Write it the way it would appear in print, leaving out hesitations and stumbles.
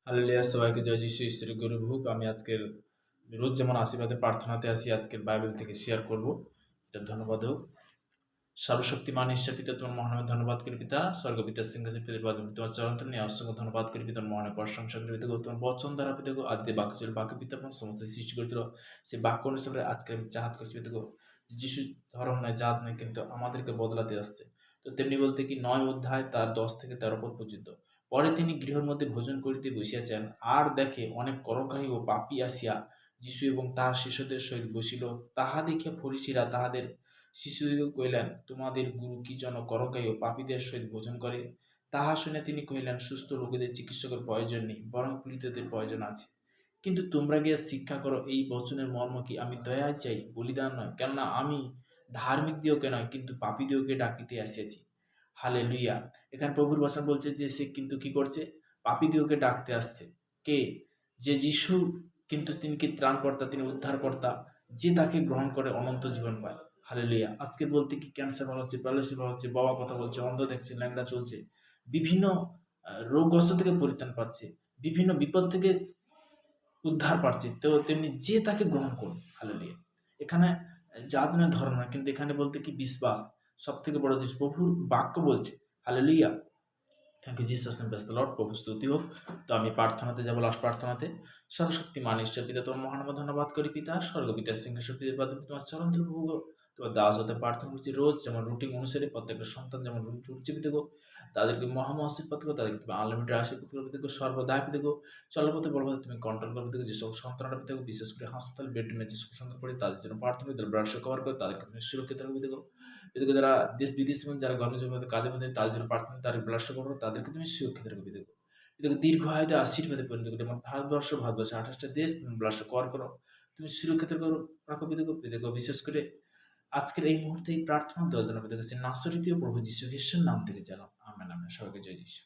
Hallelujah, সবাইকে জয় যিশু খ্রিস্টের গরু হোক। আমি আজকের রোজ যেমন আশীর্বাদে প্রার্থনাতে আসি, আজকের বাইবেল থেকে শেয়ার করব। এটা ধন্যবাদ হোক। সর্বশক্তিমান ঈশ্বর পিতা, তোমার মহানামে ধন্যবাদ করি পিতা। স্বর্গপিতা সিংহাসনে পিতার পাদে তোমার চরণ নিয়ে অসংখ্য ধন্যবাদ করি পিতার মহানে প্রশংসা করি পিতা। তোমার বচন দ্বারা পিতা আদিতে বাক্য ছিল, বাক্য পিতা সমস্ত সৃষ্টি করেছিল। সেই বাক্য অনুসারে আজকে আমি চাহাত করছি পিতা যিশু ধর্ম নয়, জাত নয়, কিন্তু আমাদেরকে বদলাতে আসছে। তো তেমনি বলতে কি 9 অধ্যায় তার 10 থেকে 13 পদ পর্যন্ত। পরে তিনি গৃহের মধ্যে ভোজন করিতে বসিয়াছেন, আর দেখে অনেক করকারী ও পাপী আসিয়া যিশু এবং তার শিষ্যদের সহিত বসিল। তাহা দেখিয়া ফরিসীরা তাহাদের শিষ্যদিগকে কহিলেন, তোমাদের গুরু কি যেন করকারী ও পাপীদের সহিত ভোজন করে? তাহা শুনে তিনি কহিলেন, সুস্থ রোগীদের চিকিৎসকের প্রয়োজন নেই, বরং পীড়িতদের প্রয়োজন আছে। কিন্তু তোমরা গিয়া শিক্ষা করো, এই বচনের মর্ম কি, আমি দয়া চাই, বলিদান নয়। কেননা আমি ধার্মিক দিওকে নয়, কিন্তু পাপী দিওকে ডাকিতে আসিয়াছি। হালেলুইয়া। এখানে প্রভুর বচন বলছে যে সে কিন্তু কি করছে? পাপী দিওকে ডাকতে আসছে। কে? যে যিশু, কিন্তু তিনি কি ত্রাণকর্তা, তিনি উদ্ধারকর্তা। যে তাকে গ্রহণ করে অনন্ত জীবন পায়। হালেলুইয়া। আজকে বলতে কি ক্যান্সার ভালো হচ্ছে, প্যারালাইসিস ভালো হচ্ছে, বাবা কথা বলছে, অন্ধ দেখছে, ল্যাংড়া চলছে, বিভিন্ন রোগগ্রস্ত থেকে পরিত্রাণ পাচ্ছে, বিভিন্ন বিপদ থেকে উদ্ধার পাচ্ছে। তো তেমনি যে তাকে গ্রহণ করুন। হালেলুয়া। এখানে জাতনের ধর্ম না, কিন্তু এখানে বলতে কি বিশ্বাস সব থেকে বড় জিনিস। প্রভুর বাক্য বলছে। Hallelujah. Thank you Jesus name, praise the lord. প্রভু স্তুতি হোক। তো আমি প্রার্থনাতে যাবো, লাস্ট প্রার্থনাতে। সর্বশক্তিমান ঈশ্বর পিতা, তোমার মহানামে ধন্যবাদ করি পিতা। স্বর্গপিতার সিংহাসন পিতার পাদে তোমার চরণ ধরে প্রভু তোমার দাস হতে প্রার্থনা করছি। রোজ যেমন রুটিন অনুসারে প্রত্যেকটা সন্তান যেমন রুটি পিতে গো, তাদেরকে মহাম আশীর্বাদ করো, তাদেরকে তুমি আনলিমিটেড আশীর্বাদ করো পিতে গো, সর্বদাই পিতে গো, চলপথে বলপথে তুমি কন্ট্রোল করো পিতে গো। যেসব সন্তানরা পিতে গো, বিশেষ করে হাসপাতাল বেডরুমে যেসব সন্তান পড়ে, তাদের জন্য প্রার্থনা করি, তাদের ব্লাড কভার করে, তাদেরকে তুমি সুরক্ষিত রাখো পিতে গো। এদিকে যারা দেশ বিদেশ এবং যারা গণজীবন কাজের মধ্যে, তাদের জন্য প্রার্থনা, তাদের ব্লাড করো, তাদেরকে তুমি সুরক্ষিত রাখো পিতে গো। এদিকে দীর্ঘ আয়ুতে আশীর্বাদে পরিণত করে যেমন ভারতবর্ষে 28টা দেশ তুমি ব্লাড কভার করো, তুমি সুরক্ষিত করো, রাখো পিতে গো। বিশেষ করে আজকের এই মুহূর্তে এই প্রার্থনা দেওয়ার জন্য পিতে গো নাসরিতীয় প্রভু যীশু খ্রিস্টের নাম থেকে জানাও, আমেন আমেন। সবাইকে জয় যীশু।